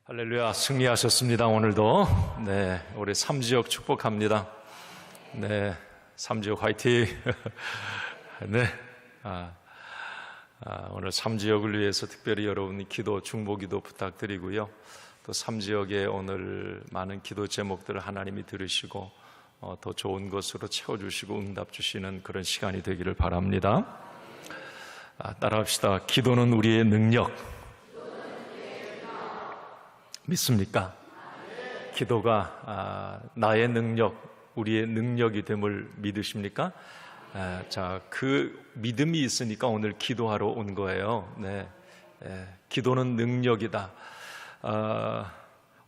할렐루야, 승리하셨습니다. 오늘도 우리 삼지역 축복합니다. 삼지역 화이팅. 오늘 삼지역을 위해서 특별히 여러분 기도, 중보기도 부탁드리고요. 또 삼지역에 오늘 많은 기도 제목들을 하나님이 들으시고 더 좋은 것으로 채워주시고 응답 주시는 그런 시간이 되기를 바랍니다. 따라합시다. 기도는 우리의 능력. 믿습니까? 기도가 나의 능력, 우리의 능력이 됨을 믿으십니까? 그 믿음이 있으니까 오늘 기도하러 온 거예요. 기도는 능력이다.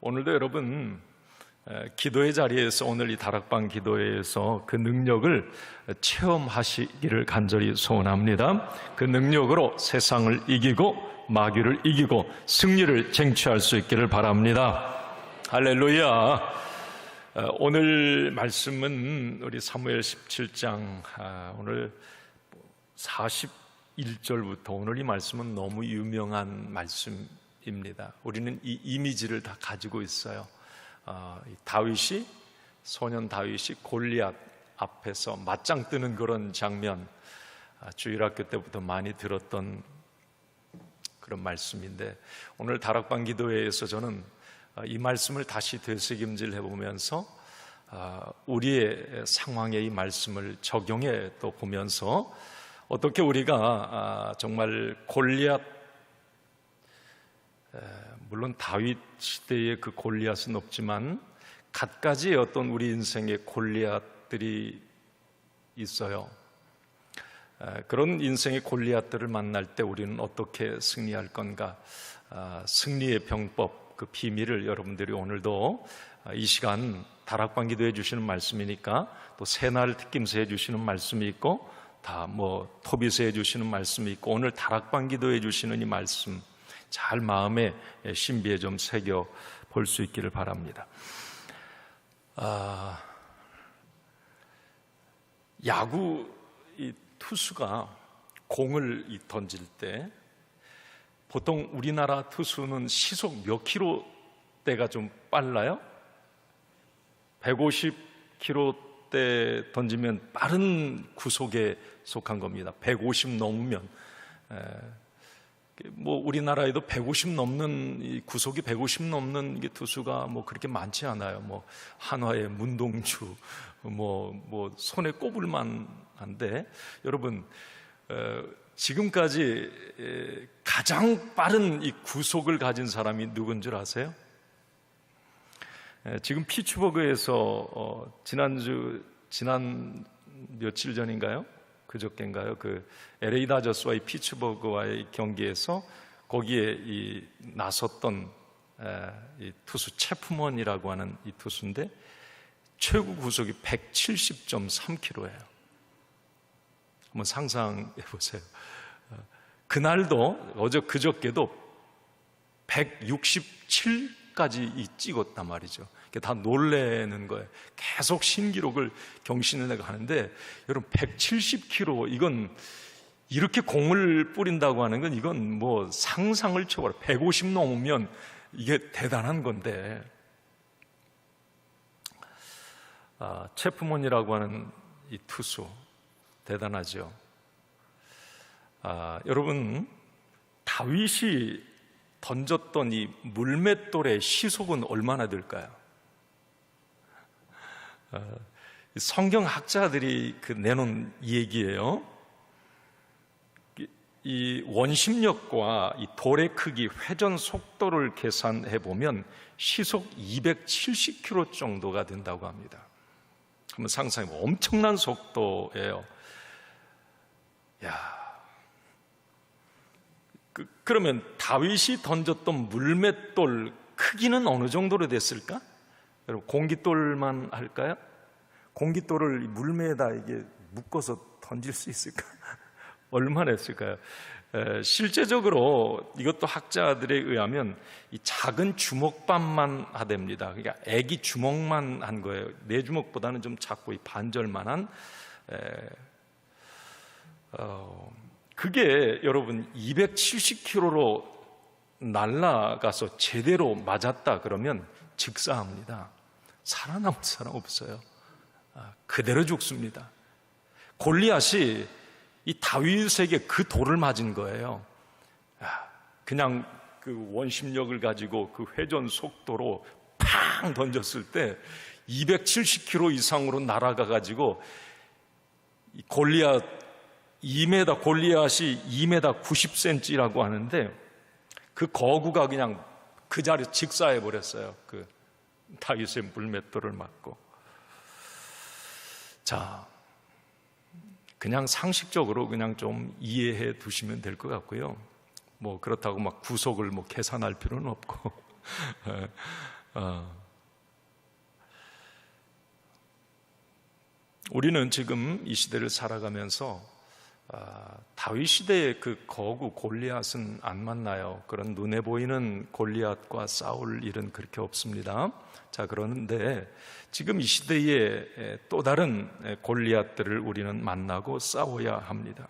오늘도 여러분 기도의 자리에서, 오늘 이 다락방 기도회에서 그 능력을 체험하시기를 간절히 소원합니다. 그 능력으로 세상을 이기고 마귀를 이기고 승리를 쟁취할 수 있기를 바랍니다. 할렐루야. 오늘 말씀은 우리 사무엘 17장 오늘 41절부터 오늘 이 말씀은 너무 유명한 말씀입니다. 우리는 이 이미지를 다 가지고 있어요. 다윗이, 소년 다윗이 골리앗 앞에서 맞짱 뜨는 그런 장면, 주일학교 때부터 많이 들었던 그런 말씀인데, 오늘 다락방 기도회에서 저는 이 말씀을 다시 되새김질 해보면서 우리의 상황에 이 말씀을 적용해 또 보면서 어떻게 우리가 정말 골리앗, 물론 다윗 시대의 그 골리앗은 없지만 갖가지의 어떤 우리 인생의 골리앗들이 있어요. 그런 인생의 골리앗들을 만날 때 우리는 어떻게 승리할 건가? 승리의 병법, 그 비밀을 여러분들이 오늘도 이 시간 다락방 기도해 주시는 말씀이니까, 또 새날 특김새 해 주시는 말씀이 있고, 다 토비새 해 주시는 말씀이 있고, 오늘 다락방 기도해 주시는 이 말씀 잘 마음에 신비에 좀 새겨 볼 수 있기를 바랍니다. 야구 이 투수가 공을 던질 때 보통 우리나라 투수는 시속 몇 킬로대가 좀 빨라요? 150킬로대 던지면 빠른 구속에 속한 겁니다. 150 넘으면 우리나라에도 150 넘는 이 구속이 150 넘는 투수가 그렇게 많지 않아요. 한화의 문동주 손에 꼽을만 한데, 여러분 지금까지 가장 빠른 이 구속을 가진 사람이 누군 줄 아세요? 지금 피츠버그에서 지난 며칠 전인가요? 그저께인가요? 그 LA 다저스와의 피츠버그와의 경기에서 거기에 나섰던 이 투수 체프먼이라고 하는 이 투수인데 최고 구속이 170.3km예요. 한번 상상해 보세요. 그날도 그저께도 167까지 찍었단 말이죠. 다 놀래는 거예요. 계속 신기록을 경신해 가는데, 여러분 170km, 이건 이렇게 공을 뿌린다고 하는 건 이건 상상을 초월해. 150 넘으면 이게 대단한 건데, 체프몬이라고 하는 이 투수 대단하죠. 여러분 다윗이 던졌던 이 물맷돌의 시속은 얼마나 될까요? 성경학자들이 내놓은 얘기예요. 이 원심력과 이 돌의 크기, 회전 속도를 계산해 보면 시속 270km 정도가 된다고 합니다. 한번 상상해 보면 엄청난 속도예요. 그러면 다윗이 던졌던 물맷돌 크기는 어느 정도로 됐을까? 여러분 공깃돌만 할까요? 공깃돌을 물매에다 이게 묶어서 던질 수 있을까? 얼마나 했을까요? 실제적으로 이것도 학자들에 의하면 이 작은 주먹밥만 하답니다. 그러니까 애기 주먹만 한 거예요. 내 주먹보다는 좀 작고 이 반절만한. 그게 여러분 270km로 날아가서 제대로 맞았다 그러면 즉사합니다. 살아남을 사람 없어요. 그대로 죽습니다. 골리앗이 이 다윗에게 그 돌을 맞은 거예요. 그냥 그 원심력을 가지고 그 회전 속도로 팡 던졌을 때 270km 이상으로 날아가 가지고 골리앗이 2m 90cm라고 하는데 그 거구가 그냥 그 자리에 직사해 버렸어요. 그 다윗의 물맷돌을 맞고. 자, 그냥 상식적으로 그냥 좀 이해해 두시면 될 것 같고요. 뭐 그렇다고 막 구속을 뭐 계산할 필요는 없고. 우리는 지금 이 시대를 살아가면서 다윗 시대의 그 거구 골리앗은 안 만나요. 그런 눈에 보이는 골리앗과 싸울 일은 그렇게 없습니다. 자, 그러는데 지금 이 시대에 또 다른 골리앗들을 우리는 만나고 싸워야 합니다.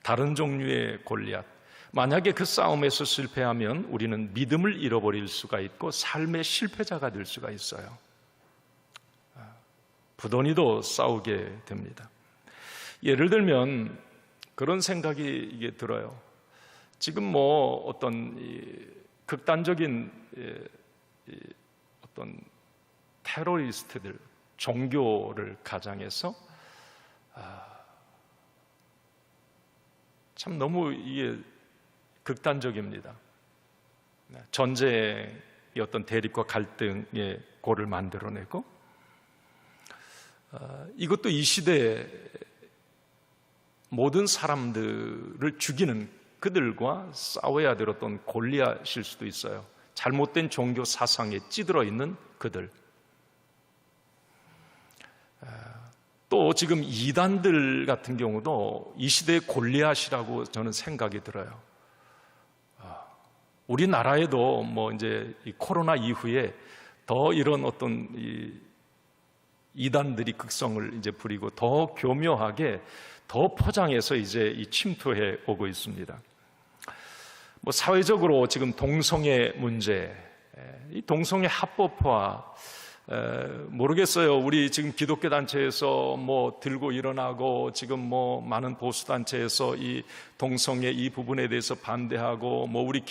다른 종류의 골리앗. 만약에 그 싸움에서 실패하면 우리는 믿음을 잃어버릴 수가 있고 삶의 실패자가 될 수가 있어요. 부더니도 싸우게 됩니다. 예를 들면 그런 생각이 이게 들어요. 지금 뭐 어떤 극단적인 어떤 테러리스트들, 종교를 가장해서 참 너무 이게 극단적입니다. 전쟁의 어떤 대립과 갈등의 골을 만들어내고 이것도 이 시대에 모든 사람들을 죽이는 그들과 싸워야 될 어떤 골리앗일 수도 있어요. 잘못된 종교 사상에 찌들어 있는 그들. 또 지금 이단들 같은 경우도 이 시대의 골리앗이라고 저는 생각이 들어요. 우리나라에도 뭐 이제 이 코로나 이후에 더 이런 어떤 이단들이 극성을 이제 부리고 더 교묘하게 더 포장해서 이제 침투해 오고 있습니다. 뭐 사회적으로 지금 동성애 문제, 이 동성애 합법화, 모르겠어요. 우리 지금 기독교 단체에서 뭐 들고 일어나고 지금 뭐 많은 보수 단체에서 이 동성애 이 부분에 대해서 반대하고 뭐 우리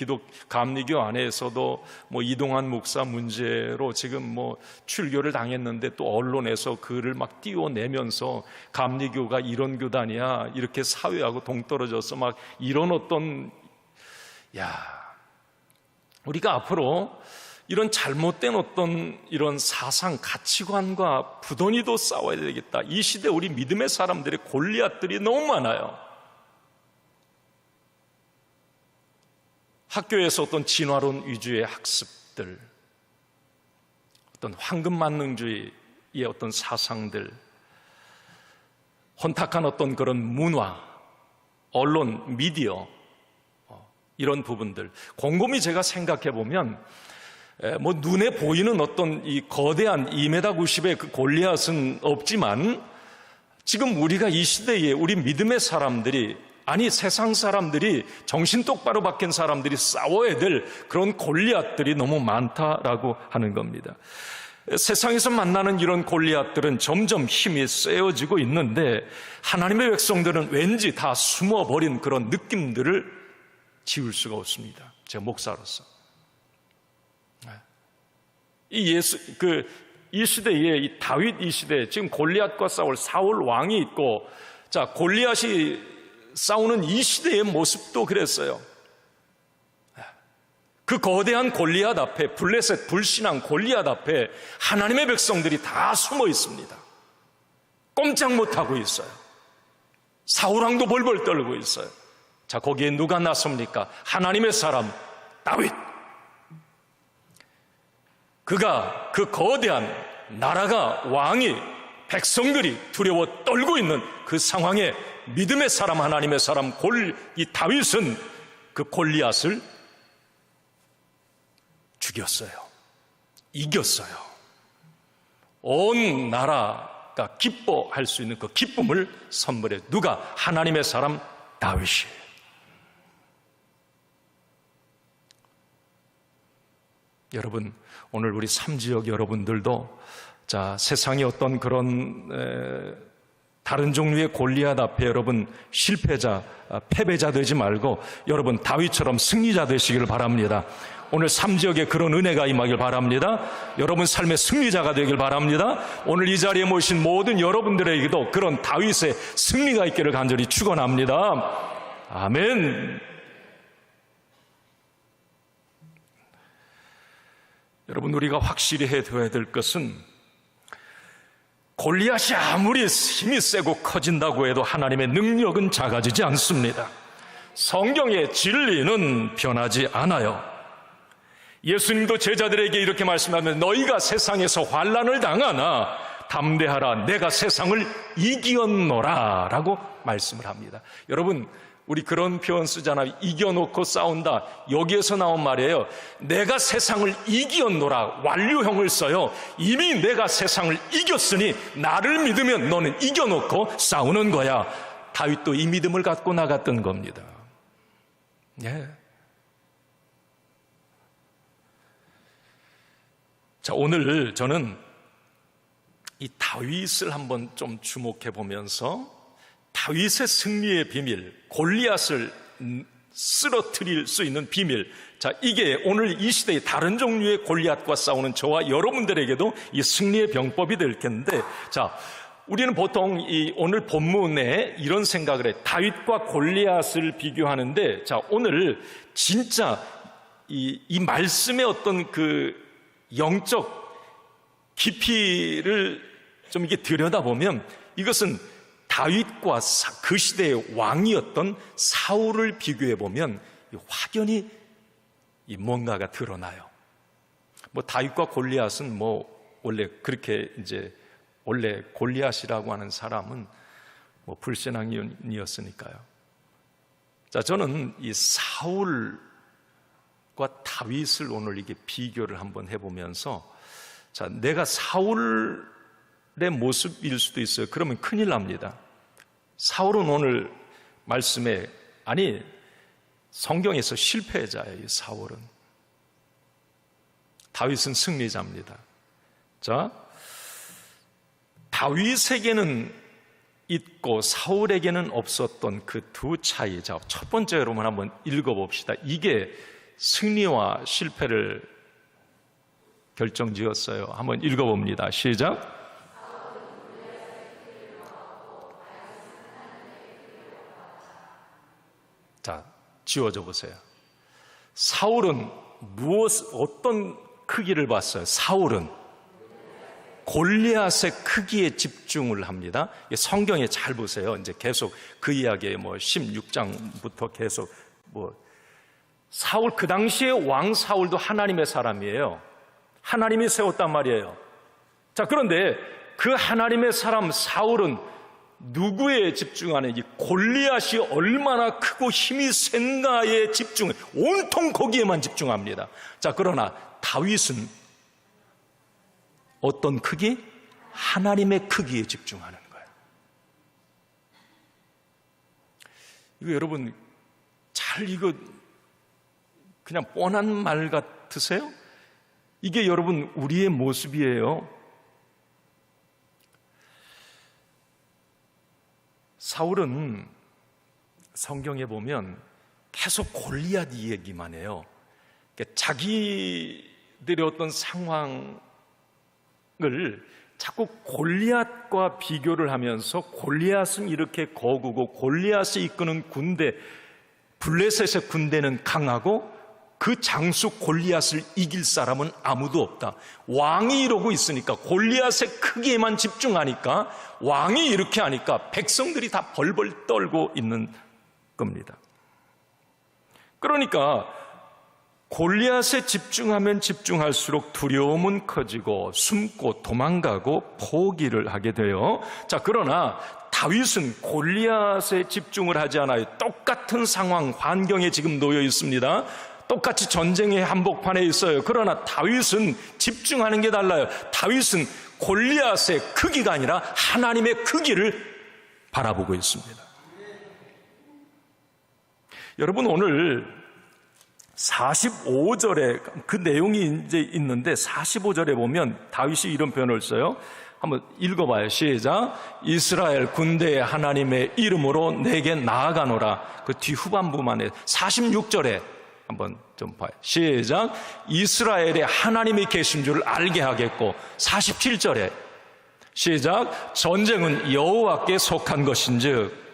감리교 안에서도 뭐 이동환 목사 문제로 지금 뭐 출교를 당했는데 또 언론에서 그를 막 띄워내면서 감리교가 이런 교단이야 이렇게 사회하고 동떨어져서 막 이런 어떤 우리가 앞으로 이런 잘못된 어떤 이런 사상, 가치관과 부더니도 싸워야 되겠다. 이 시대 우리 믿음의 사람들의 골리앗들이 너무 많아요. 학교에서 어떤 진화론 위주의 학습들, 어떤 황금만능주의의 어떤 사상들, 혼탁한 어떤 그런 문화, 언론, 미디어, 이런 부분들. 곰곰이 제가 생각해 보면 뭐 눈에 보이는 어떤 이 거대한 2m 90의 그 골리앗은 없지만 지금 우리가 이 시대에 우리 믿음의 사람들이 아니 세상 사람들이 정신 똑바로 박힌 사람들이 싸워야 될 그런 골리앗들이 너무 많다라고 하는 겁니다. 세상에서 만나는 이런 골리앗들은 점점 힘이 세어지고 있는데 하나님의 백성들은 왠지 다 숨어버린 그런 느낌들을 지울 수가 없습니다. 제가 목사로서. 이 시대에 이 다윗 이 시대에 지금 골리앗과 싸울 사울 왕이 있고 자 골리앗이 싸우는 이 시대의 모습도 그랬어요. 그 거대한 골리앗 앞에 블레셋 불신앙 골리앗 앞에 하나님의 백성들이 다 숨어 있습니다. 꼼짝 못하고 있어요. 사울 왕도 벌벌 떨고 있어요. 자 거기에 누가 나섭니까? 하나님의 사람 다윗. 그가 그 거대한 나라가 왕이 백성들이 두려워 떨고 있는 그 상황에 믿음의 사람 하나님의 사람 이 다윗은 그 골리앗을 죽였어요. 이겼어요. 온 나라가 기뻐할 수 있는 그 기쁨을 선물해 누가? 하나님의 사람 다윗이. 여러분, 오늘 우리 삼지역 여러분들도 세상의 어떤 그런 다른 종류의 골리앗 앞에 여러분 실패자, 패배자 되지 말고 여러분 다윗처럼 승리자 되시길 바랍니다. 오늘 삼지역에 그런 은혜가 임하길 바랍니다. 여러분 삶의 승리자가 되길 바랍니다. 오늘 이 자리에 모신 모든 여러분들에게도 그런 다윗의 승리가 있기를 간절히 축원합니다. 아멘. 여러분, 우리가 확실히 해둬야 될 것은 골리앗이 아무리 힘이 세고 커진다고 해도 하나님의 능력은 작아지지 않습니다. 성경의 진리는 변하지 않아요. 예수님도 제자들에게 이렇게 말씀하면 너희가 세상에서 환난을 당하나 담대하라, 내가 세상을 이기었노라 라고 말씀을 합니다. 여러분, 우리 그런 표현 쓰잖아요. 이겨놓고 싸운다. 여기에서 나온 말이에요. 내가 세상을 이기었노라. 완료형을 써요. 이미 내가 세상을 이겼으니 나를 믿으면 너는 이겨놓고 싸우는 거야. 다윗도 이 믿음을 갖고 나갔던 겁니다. 예. 자, 오늘 저는 이 다윗을 한번 좀 주목해 보면서 다윗의 승리의 비밀, 골리앗을 쓰러뜨릴 수 있는 비밀, 이게 오늘 이 시대의 다른 종류의 골리앗과 싸우는 저와 여러분들에게도 이 승리의 병법이 될 텐데, 우리는 보통 이 오늘 본문에 이런 생각을 해. 다윗과 골리앗을 비교하는데, 오늘 진짜 이 말씀의 어떤 그 영적 깊이를 좀 이게 들여다보면 이것은 다윗과 그 시대의 왕이었던 사울을 비교해 보면 확연히 뭔가가 드러나요. 다윗과 골리앗은 원래 그렇게 원래 골리앗이라고 하는 사람은 불신앙인이었으니까요. 저는 이 사울과 다윗을 오늘 이게 비교를 한번 해보면서 내가 사울의 모습일 수도 있어요. 그러면 큰일 납니다. 사울은 오늘 말씀에, 성경에서 실패자예요. 이 사울은. 다윗은 승리자입니다. 다윗에게는 있고 사울에게는 없었던 그 두 차이. 첫 번째 여러분 한번 읽어봅시다. 이게 승리와 실패를 결정지었어요. 한번 읽어봅니다. 시작. 지워져 보세요. 사울은 어떤 크기를 봤어요? 사울은 골리앗의 크기에 집중을 합니다. 성경에 잘 보세요. 이제 계속 그 이야기에 16장부터 계속 사울, 그 당시에 왕 사울도 하나님의 사람이에요. 하나님이 세웠단 말이에요. 그런데 그 하나님의 사람 사울은 누구에 집중하는, 이 골리앗이 얼마나 크고 힘이 센가에 집중, 온통 거기에만 집중합니다. 그러나 다윗은 어떤 크기? 하나님의 크기에 집중하는 거예요. 이거 여러분 이거 그냥 뻔한 말 같으세요? 이게 여러분 우리의 모습이에요. 사울은 성경에 보면 계속 골리앗 얘기만 해요. 자기들의 어떤 상황을 자꾸 골리앗과 비교를 하면서 골리앗은 이렇게 거구고 골리앗이 이끄는 군대, 블레셋의 군대는 강하고 그 장수 골리앗을 이길 사람은 아무도 없다. 왕이 이러고 있으니까, 골리앗의 크기에만 집중하니까, 왕이 이렇게 하니까 백성들이 다 벌벌 떨고 있는 겁니다. 그러니까 골리앗에 집중하면 집중할수록 두려움은 커지고 숨고 도망가고 포기를 하게 돼요. 그러나 다윗은 골리앗에 집중을 하지 않아요. 똑같은 상황, 환경에 지금 놓여 있습니다. 똑같이 전쟁의 한복판에 있어요. 그러나 다윗은 집중하는 게 달라요. 다윗은 골리앗의 크기가 아니라 하나님의 크기를 바라보고 있습니다. 여러분, 오늘 45절에 그 내용이 이제 있는데 45절에 보면 다윗이 이런 표현을 써요. 한번 읽어봐요. 시작. 이스라엘 군대의 하나님의 이름으로 내게 나아가노라. 그 뒤 후반부만 해. 46절에 한번 좀 봐요. 시작. 이스라엘에 하나님이 계신 줄 알게 하겠고. 47절에 시작. 전쟁은 여호와께 속한 것인즉.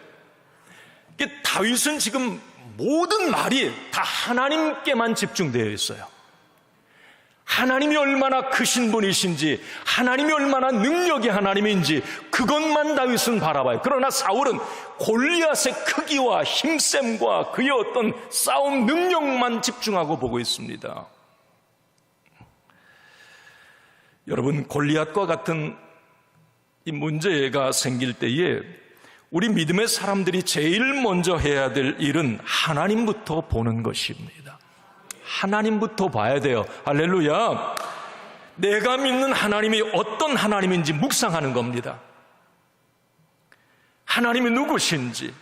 다윗은 지금 모든 말이 다 하나님께만 집중되어 있어요. 하나님이 얼마나 크신 분이신지, 하나님이 얼마나 능력이 하나님인지 그것만 다윗은 바라봐요. 그러나 사울은 골리앗의 크기와 힘셈과 그의 어떤 싸움 능력만 집중하고 보고 있습니다. 여러분, 골리앗과 같은 이 문제가 생길 때에 우리 믿음의 사람들이 제일 먼저 해야 될 일은 하나님부터 보는 것입니다. 하나님부터 봐야 돼요. 할렐루야. 내가 믿는 하나님이 어떤 하나님인지 묵상하는 겁니다. 하나님이 누구신지,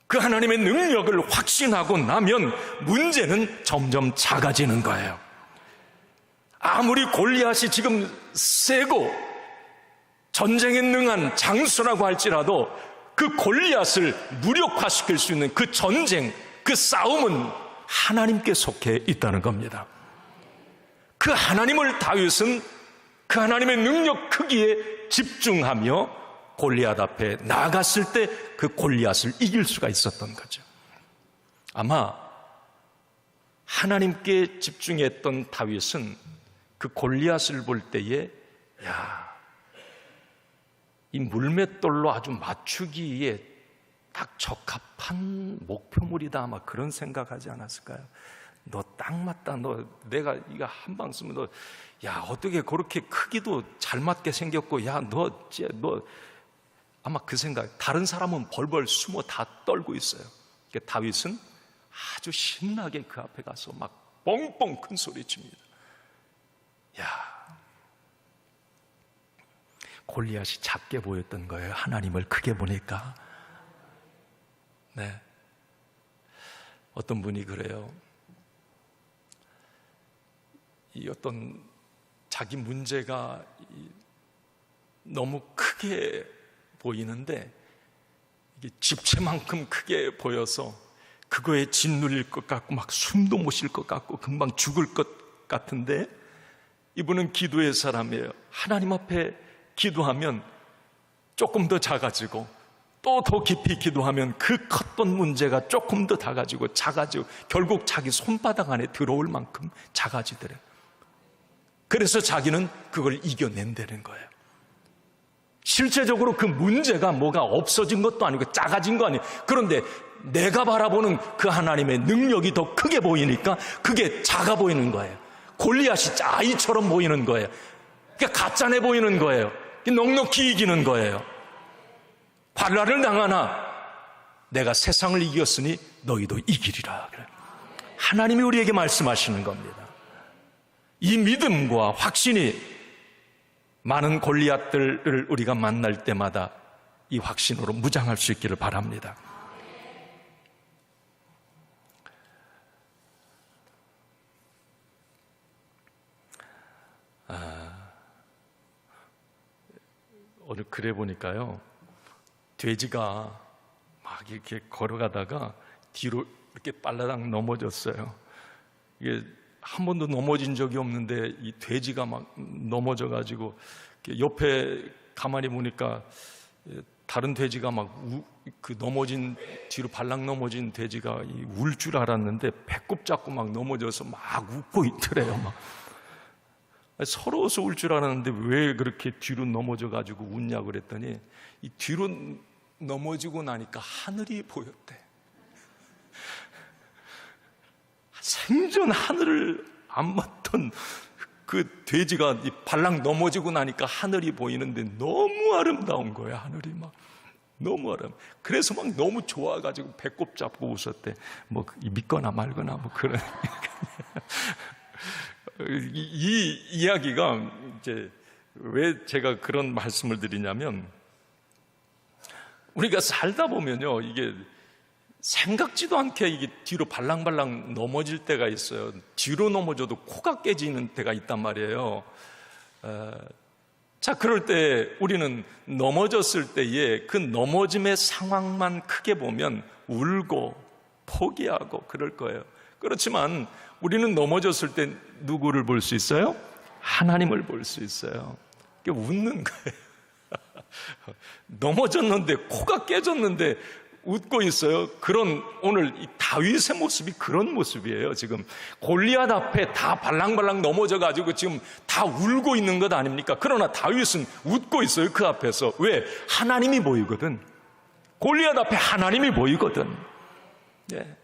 그 하나님의 능력을 확신하고 나면 문제는 점점 작아지는 거예요. 아무리 골리앗이 지금 세고 전쟁에 능한 장수라고 할지라도 그 골리앗을 무력화시킬 수 있는 그 전쟁, 그 싸움은 하나님께 속해 있다는 겁니다. 그 하나님을 다윗은 그 하나님의 능력 크기에 집중하며 골리앗 앞에 나갔을 때 그 골리앗을 이길 수가 있었던 거죠. 아마 하나님께 집중했던 다윗은 그 골리앗을 볼 때에 이 물맷돌로 아주 맞추기에 딱 적합한 목표물이다, 아마 그런 생각하지 않았을까요? 너 딱 맞다. 너 내가 이거 한 방 쓰면 너 어떻게 그렇게 크기도 잘 맞게 생겼고 너 아마 그 생각. 다른 사람은 벌벌 숨어 다 떨고 있어요. 그러니까 다윗은 아주 신나게 그 앞에 가서 막 뻥뻥 큰 소리 칩니다. 골리앗이 작게 보였던 거예요. 하나님을 크게 보니까. 네. 어떤 분이 그래요. 이 어떤 자기 문제가 너무 크게 보이는데 이게 집채만큼 크게 보여서 그거에 짓눌릴 것 같고 막 숨도 못 쉴 것 같고 금방 죽을 것 같은데, 이분은 기도의 사람이에요. 하나님 앞에 기도하면 조금 더 작아지고 또 더 깊이 기도하면 그 컸던 문제가 조금 더 작아지고 결국 자기 손바닥 안에 들어올 만큼 작아지더래요. 그래서 자기는 그걸 이겨낸다는 거예요. 실제적으로 그 문제가 뭐가 없어진 것도 아니고 작아진 거 아니에요. 그런데 내가 바라보는 그 하나님의 능력이 더 크게 보이니까 그게 작아 보이는 거예요. 골리앗이 아이처럼 보이는 거예요. 그러니까 가짜네 보이는 거예요. 넉넉히 이기는 거예요. 환난을 당하나 내가 세상을 이겼으니 너희도 이기리라. 하나님이 우리에게 말씀하시는 겁니다. 이 믿음과 확신이 많은 골리앗들을 우리가 만날 때마다 이 확신으로 무장할 수 있기를 바랍니다. 오늘 글에 보니까요, 돼지가 막 이렇게 걸어가다가 뒤로 이렇게 빨라당 넘어졌어요. 이게 한 번도 넘어진 적이 없는데 이 돼지가 막 넘어져가지고 옆에 가만히 보니까 다른 돼지가 막 그 넘어진 뒤로 발락 넘어진 돼지가 울 줄 알았는데 배꼽 잡고 막 넘어져서 막 웃고 있더래요. 막 서러워서 울 줄 알았는데 왜 그렇게 뒤로 넘어져가지고 웃냐고 그랬더니 이 뒤로 넘어지고 나니까 하늘이 보였대. 생전 하늘을 안 봤던 그 돼지가 발락 넘어지고 나니까 하늘이 보이는데 너무 아름다운 거야. 하늘이 막 너무 그래서 막 너무 좋아가지고 배꼽 잡고 웃었대. 뭐 믿거나 말거나 뭐 그런. 이 이야기가 이제 왜 제가 그런 말씀을 드리냐면, 우리가 살다 보면요, 이게 생각지도 않게 이게 뒤로 발랑발랑 넘어질 때가 있어요. 뒤로 넘어져도 코가 깨지는 때가 있단 말이에요. 자, 그럴 때 우리는 넘어졌을 때에 그 넘어짐의 상황만 크게 보면 울고 포기하고 그럴 거예요. 그렇지만 우리는 넘어졌을 때 누구를 볼 수 있어요? 하나님을 볼 수 있어요. 웃는 거예요. 넘어졌는데, 코가 깨졌는데 웃고 있어요. 그런 오늘 이 다윗의 모습이 그런 모습이에요. 지금 골리앗 앞에 다 발랑발랑 넘어져가지고 지금 다 울고 있는 것 아닙니까? 그러나 다윗은 웃고 있어요. 그 앞에서. 왜? 하나님이 보이거든. 골리앗 앞에 하나님이 보이거든. 예.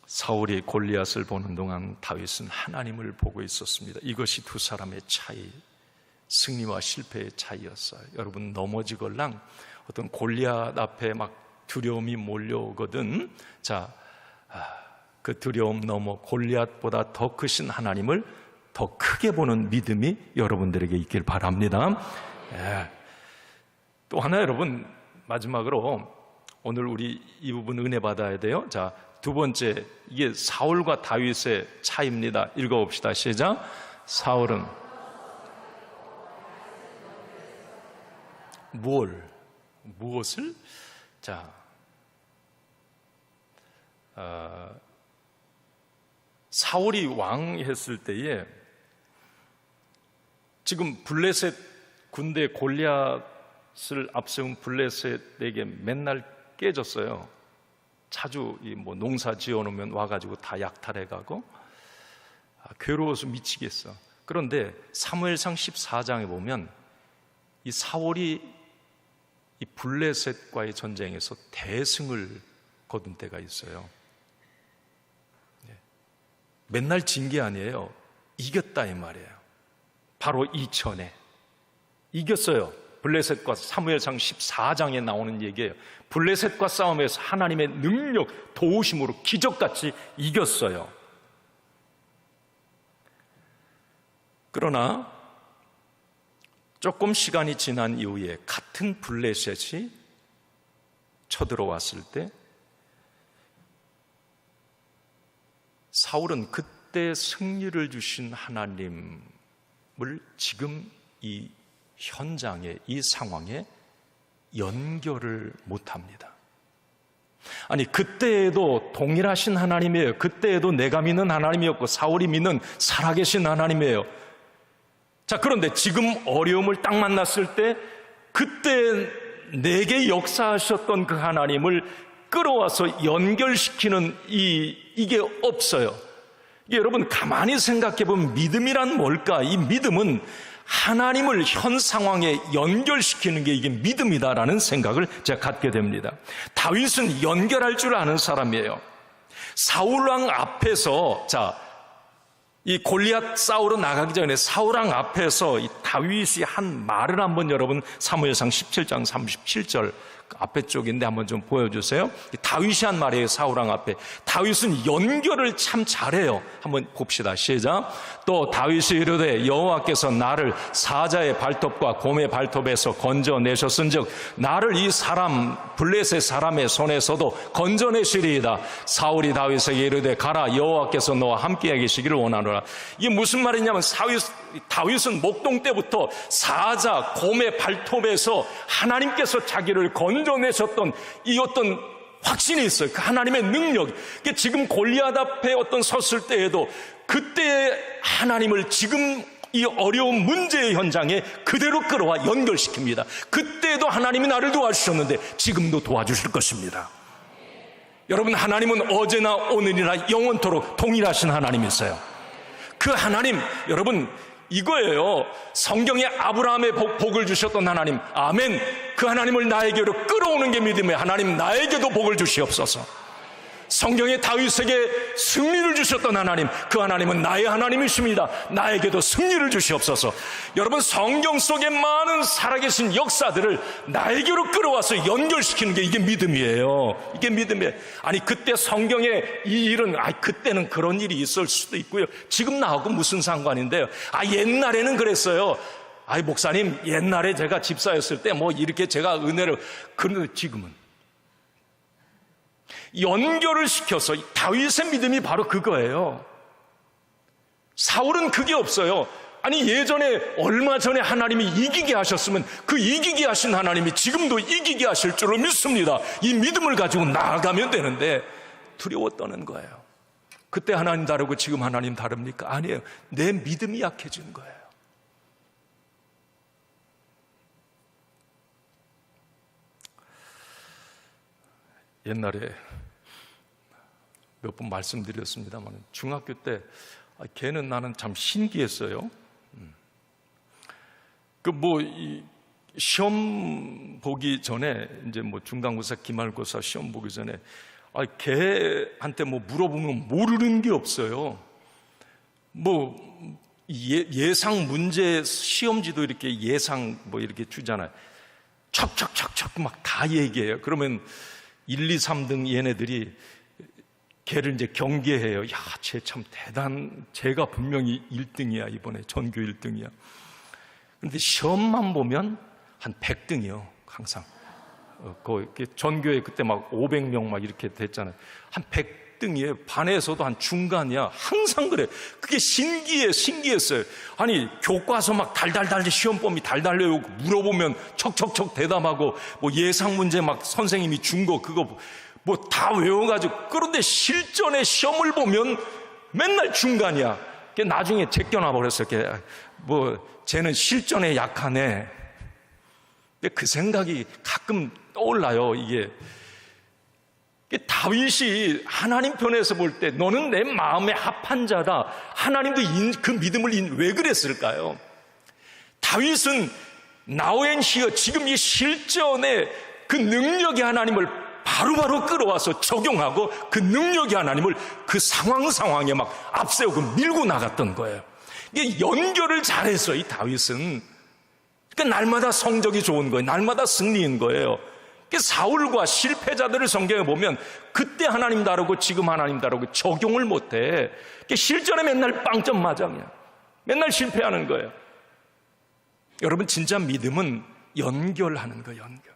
사울이 골리앗을 보는 동안 다윗은 하나님을 보고 있었습니다. 이것이 두 사람의 차이, 승리와 실패의 차이였어요. 여러분, 넘어지걸랑 어떤 골리앗 앞에 막 두려움이 몰려오거든. 자, 그 두려움 넘어 골리앗보다 더 크신 하나님을 더 크게 보는 믿음이 여러분들에게 있길 바랍니다. 예. 또 하나, 여러분, 마지막으로 오늘 우리 이 부분 은혜 받아야 돼요. 자, 두 번째, 이게 사울과 다윗의 차이입니다. 읽어봅시다. 시작. 사울은 무엇을? 자, 사울이 왕했을 때에 지금 블레셋 군대 골리앗을 앞세운 블레셋에게 맨날 깨졌어요. 자주 뭐 농사 지어놓으면 와가지고 다 약탈해가고 괴로워서 미치겠어. 그런데 사무엘상 14장에 보면 이 사울이 이 블레셋과의 전쟁에서 대승을 거둔 때가 있어요. 맨날 진 게 아니에요. 이겼다 이 말이에요. 바로 이전에 이겼어요. 블레셋과 사무엘상 14장에 나오는 얘기예요. 블레셋과 싸움에서 하나님의 능력, 도우심으로 기적같이 이겼어요. 그러나 조금 시간이 지난 이후에 같은 블레셋이 쳐들어왔을 때 사울은 그때 승리를 주신 하나님을 지금 이 현장에, 이 상황에 연결을 못합니다. 아니, 그때에도 동일하신 하나님이에요. 그때에도 내가 믿는 하나님이었고 사울이 믿는 살아계신 하나님이에요. 자, 그런데 지금 어려움을 딱 만났을 때 그때 내게 역사하셨던 그 하나님을 끌어와서 연결시키는 이게 없어요. 이게 여러분 가만히 생각해 보면 믿음이란 뭘까? 이 믿음은 하나님을 현 상황에 연결시키는 게 이게 믿음이다라는 생각을 제가 갖게 됩니다. 다윗은 연결할 줄 아는 사람이에요. 사울왕 앞에서, 자, 이 골리앗 싸우러 나가기 전에 사울왕 앞에서 이 다윗이 한 말을 한번 여러분 사무엘상 17장 37절 앞에 쪽인데 한번 좀 보여주세요. 다윗이 한 말이에요. 사울왕 앞에. 다윗은 연결을 참 잘해요. 한번 봅시다. 시작. 또 다윗이 이르되 여호와께서 나를 사자의 발톱과 곰의 발톱에서 건져내셨은즉 나를 이 사람 블레셋 사람의 손에서도 건져내시리이다. 사울이 다윗에게 이르되 가라, 여호와께서 너와 함께 계시기를 원하노라. 이게 무슨 말이냐면 다윗은 목동 때부터 사자, 곰의 발톱에서 하나님께서 자기를 건져내셨던 이 어떤 확신이 있어요. 그 하나님의 능력. 그러니까 지금 골리앗 앞에 어떤 섰을 때에도 그때의 하나님을 지금 이 어려운 문제의 현장에 그대로 끌어와 연결시킵니다. 그때도 하나님이 나를 도와주셨는데 지금도 도와주실 것입니다. 여러분, 하나님은 어제나 오늘이나 영원토록 동일하신 하나님이세요. 그 하나님, 여러분, 이거예요. 성경에 아브라함의 복을 주셨던 하나님, 아멘. 그 하나님을 나에게로 끌어오는 게 믿음이에요. 하나님, 나에게도 복을 주시옵소서. 성경에 다윗에게 승리를 주셨던 하나님, 그 하나님은 나의 하나님이십니다. 나에게도 승리를 주시옵소서. 여러분, 성경 속에 많은 살아계신 역사들을 나에게로 끌어와서 연결시키는 게 이게 믿음이에요. 이게 믿음이에요. 아니, 그때 성경에 이 일은, 그때는 그런 일이 있을 수도 있고요. 지금 나하고 무슨 상관인데요. 옛날에는 그랬어요. 아이 목사님, 옛날에 제가 집사였을 때 뭐 이렇게 제가 은혜를, 그런데 지금은 연결을 시켜서 다윗의 믿음이 바로 그거예요. 사울은 그게 없어요. 아니 예전에 얼마 전에 하나님이 이기게 하셨으면 그 이기게 하신 하나님이 지금도 이기게 하실 줄로 믿습니다. 이 믿음을 가지고 나아가면 되는데 두려워 떠는 거예요. 그때 하나님 다르고 지금 하나님 다릅니까? 아니에요. 내 믿음이 약해진 거예요. 옛날에 몇 번 말씀드렸습니다만 중학교 때 걔는 나는 참 신기했어요. 시험 보기 전에 이제 중간고사, 기말고사 시험 보기 전에 걔한테 물어보면 모르는 게 없어요. 예상 문제 시험지도 이렇게 예상 이렇게 주잖아요. 척척척척 막 다 얘기해요. 그러면 1, 2, 3등 얘네들이 걔를 이제 경계해요. 야, 쟤 참 제가 분명히 1등이야. 이번에 전교 1등이야. 근데 시험만 보면 한 100등이요. 항상. 전교에 그때 막 500명 막 이렇게 됐잖아요. 한 100등이에요. 반에서도 한 중간이야. 항상 그래. 그게 신기했어요. 아니, 교과서 막 달달달 시험범위 달달 외우고 물어보면 척척척 대답하고 예상 문제 막 선생님이 준 거 그거 다 외워가지고. 그런데 실전에 시험을 보면 맨날 중간이야. 나중에 제껴놔 버렸어요. 쟤는 실전에 약하네. 근데 그 생각이 가끔 떠올라요. 이게 다윗이 하나님 편에서 볼 때 너는 내 마음에 합한 자다. 하나님도 그 믿음을 왜 그랬을까요? 다윗은 now and here, 지금 이 실전에 그 능력의 하나님을 바로바로 끌어와서 적용하고 그 능력의 하나님을 그 상황에 막 앞세우고 밀고 나갔던 거예요. 이게 연결을 잘했어요, 이 다윗은. 그러니까 날마다 성적이 좋은 거예요. 날마다 승리인 거예요. 사울과 실패자들을 성경에 보면 그때 하나님 다르고 지금 하나님 다르고 적용을 못해. 실전에 맨날 빵점 마장이야. 맨날 실패하는 거예요. 여러분, 진짜 믿음은 연결하는 거예요. 연결.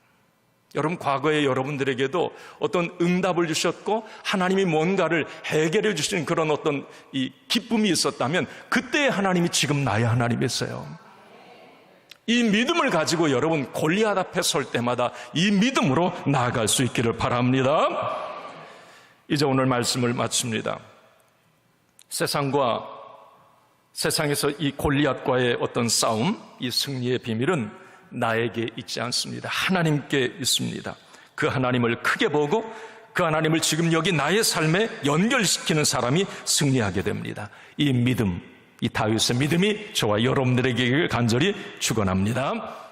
여러분, 과거에 여러분들에게도 어떤 응답을 주셨고 하나님이 뭔가를 해결해 주신 그런 어떤 이 기쁨이 있었다면 그때 하나님이 지금 나의 하나님이었어요. 이 믿음을 가지고 여러분 골리앗 앞에 설 때마다 이 믿음으로 나아갈 수 있기를 바랍니다. 이제 오늘 말씀을 마칩니다. 세상에서 이 골리앗과의 어떤 싸움, 이 승리의 비밀은 나에게 있지 않습니다. 하나님께 있습니다. 그 하나님을 크게 보고 그 하나님을 지금 여기 나의 삶에 연결시키는 사람이 승리하게 됩니다. 이 믿음, 이 다윗의 믿음이 저와 여러분들에게 간절히 축원합니다.